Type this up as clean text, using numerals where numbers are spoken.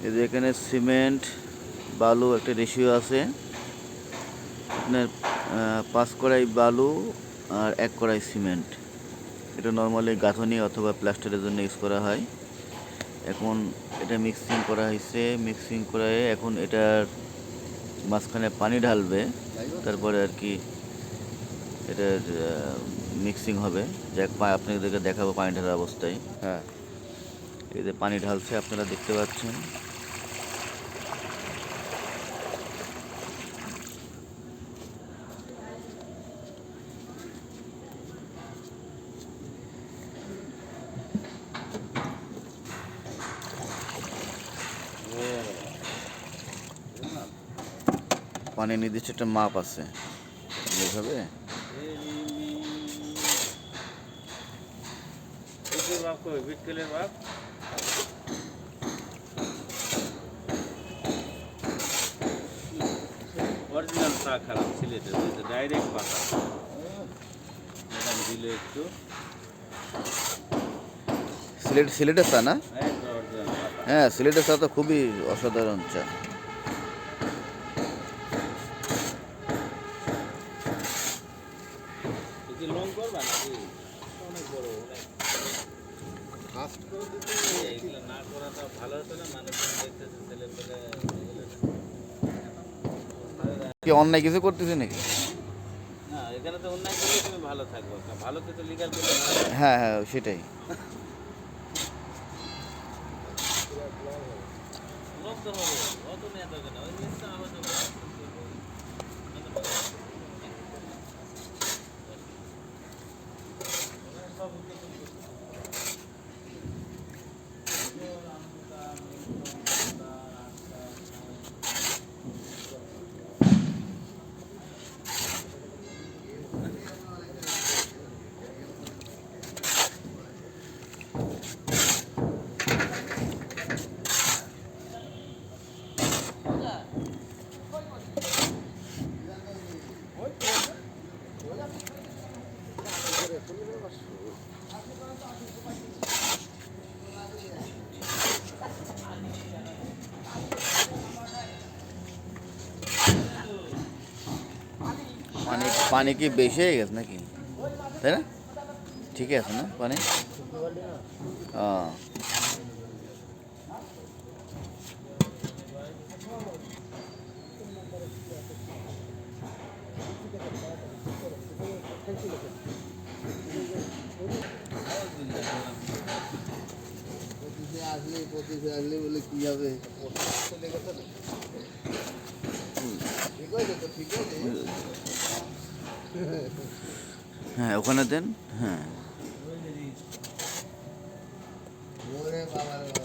এই যে এখানে সিমেন্ট বালু একটা রেশিও আছে। আপনার 5 কড়াই বালু আর 1 কড়াই সিমেন্ট। এটা নর্মালি গাঁথনি অথবা প্লাস্টারের জন্য ইউজ করা হয়। এখন এটা মিক্সিং করা হয়েছে, মিক্সিং করে এখন এটার মাঝখানে পানি ঢালবে, তারপরে আর কি এটার মিক্সিং হবে। যাক আপনাদেরকে দেখাবো পানি ঢালার অবস্থায়। হ্যাঁ, এই যে পানি ঢালছে আপনারা দেখতে পাচ্ছেন। পানির নির্দিষ্ট একটা মাপ আছে, এইভাবে অরিজিনাল চা খারাপ সিলেটের ডাইরেক্ট পাতা দিলে একটু সিলেটের চা না? একদম অরিজিনাল পাতা। হ্যাঁ, সিলেটের চা তো খুবই অসাধারণ চা। কি লং করবা নাকি অনেক বড় অনেক ফাস্ট করে দিতে এগুলো না করাটা ভালো হতো না। মানুষ দেখতেছে ছেলে পেলে কি অন্যায় কিছু করতেছে নাকি? না, এখানে তো অন্যায় করলে তুমি ভালো থাকবে, ভালো কিছু লিগাল করলে হ্যাঁ হ্যাঁ, সেটাই। লোক তো হবে অত নেই তো কেন ওই জিনিসটা আলোচনা পানি কি বেশি হয়ে গেছে নাকি, তাই না? ঠিকই আছে না পানি? আসলে বলে কি হবে? হ্যাঁ, ওখানে দেন। হ্যাঁ, ওরে বাবা রে বাবা।